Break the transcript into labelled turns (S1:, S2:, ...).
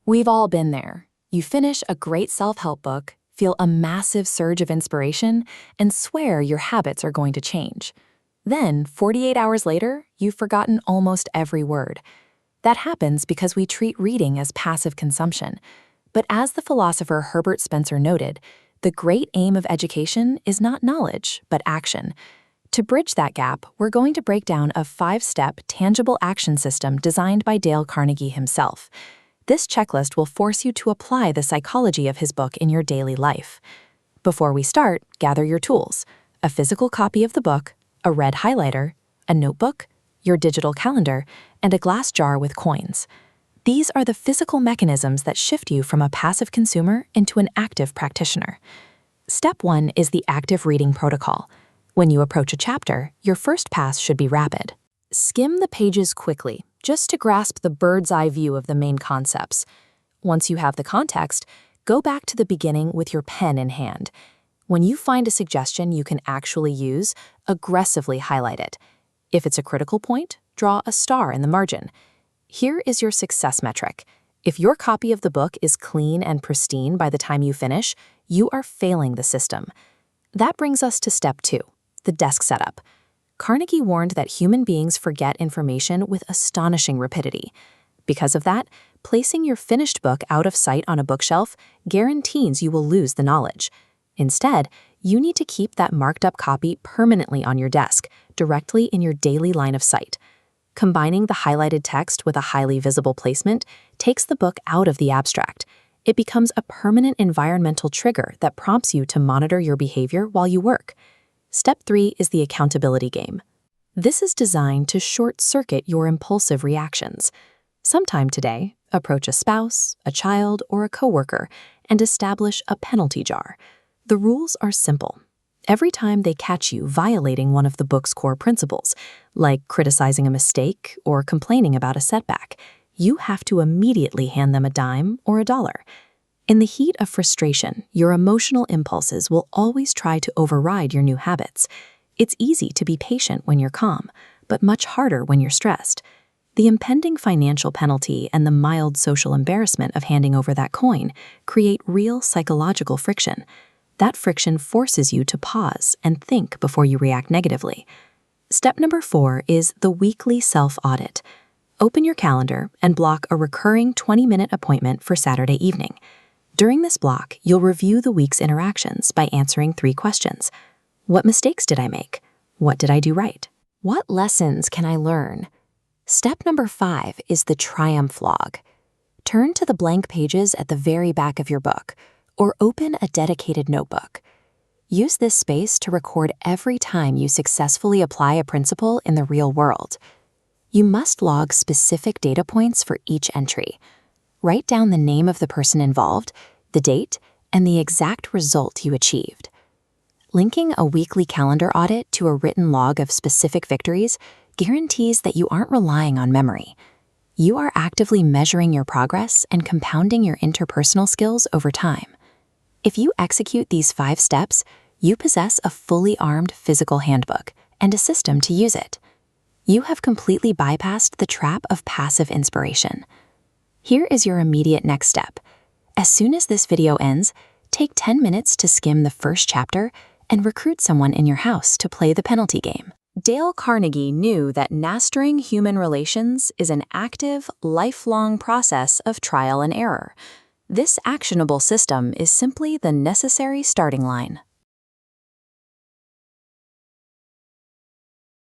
S1: We've all been there. You finish a great self-help book, feel a massive surge of inspiration, and swear your habits are going to change. Then, 48 hours later, you've forgotten almost every word. That happens because we treat reading as passive consumption. But as the philosopher Herbert Spencer noted, the great aim of education is not knowledge, but action. To bridge that gap, we're going to break down a 5-step tangible action system designed by Dale Carnegie himself. This checklist will force you to apply the psychology of his book in your daily life. Before we start, gather your tools: a physical copy of the book, a red highlighter, a notebook, your digital calendar, and a glass jar with coins. These are the physical mechanisms that shift you from a passive consumer into an active practitioner. Step 1 is the active reading protocol. When you approach a chapter, your first pass should be rapid. Skim the pages quickly, just to grasp the bird's-eye view of the main concepts. Once you have the context, go back to the beginning with your pen in hand. When you find a suggestion you can actually use, aggressively highlight it. If it's a critical point, draw a star in the margin. Here is your success metric. If your copy of the book is clean and pristine by the time you finish, you are failing the system. That brings us to step 2, the desk setup. Carnegie warned that human beings forget information with astonishing rapidity. Because of that, placing your finished book out of sight on a bookshelf guarantees you will lose the knowledge. Instead, you need to keep that marked-up copy permanently on your desk, directly in your daily line of sight. Combining the highlighted text with a highly visible placement takes the book out of the abstract. It becomes a permanent environmental trigger that prompts you to monitor your behavior while you work. Step 3 is the accountability game. This is designed to short-circuit your impulsive reactions. Sometime today, approach a spouse, a child, or a coworker and establish a penalty jar. The rules are simple. Every time they catch you violating one of the book's core principles, like criticizing a mistake or complaining about a setback, you have to immediately hand them a dime or a dollar. In the heat of frustration, your emotional impulses will always try to override your new habits. It's easy to be patient when you're calm, but much harder when you're stressed. The impending financial penalty and the mild social embarrassment of handing over that coin create real psychological friction. That friction forces you to pause and think before you react negatively. Step number 4 is the weekly self-audit. Open your calendar and block a recurring 20-minute appointment for Saturday evening. During this block, you'll review the week's interactions by answering 3 questions. What mistakes did I make? What did I do right? What lessons can I learn? Step number 5 is the triumph log. Turn to the blank pages at the very back of your book, or open a dedicated notebook. Use this space to record every time you successfully apply a principle in the real world. You must log specific data points for each entry. Write down the name of the person involved, the date, and the exact result you achieved. Linking a weekly calendar audit to a written log of specific victories guarantees that you aren't relying on memory. You are actively measuring your progress and compounding your interpersonal skills over time. If you execute these 5 steps, you possess a fully armed physical handbook and a system to use it. You have completely bypassed the trap of passive inspiration. Here is your immediate next step. As soon as this video ends, take 10 minutes to skim the first chapter and recruit someone in your house to play the penalty game. Dale Carnegie knew that mastering human relations is an active, lifelong process of trial and error. This actionable system is simply the necessary starting line.